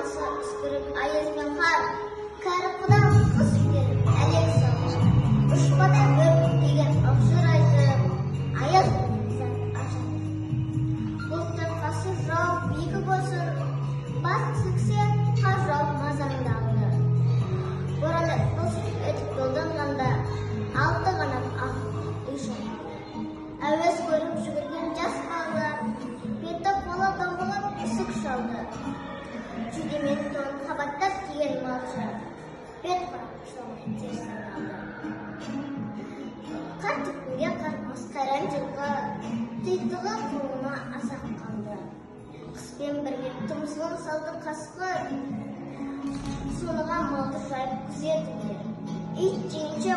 асы үскіріп аяз бен қар, кәрі құдан қыс келіп әлек салып, ұшпадай бөрік деген ұқсыр айтып, аяз зат ашады. Бұлттың қасы жауып екі болсын, бас сіксе қар жауып мазаңды алды. Бораны тосып өтіп жолданғанда, алты қанат ақ үй шақты. Әуес көріп жүгірген жас балалар, беті қолы домбылап үсік шалды. Жүдемен тон қабаттап киген малшы, бет қарап шоғып терсін алды. Қар түкпіге қармас қайран жылқы, тұйтығы қолына асақ қалды. Қыспен бірге тұмсылын салды қасқыр, соныға малды жайып күзетіңдер. Ит жеңше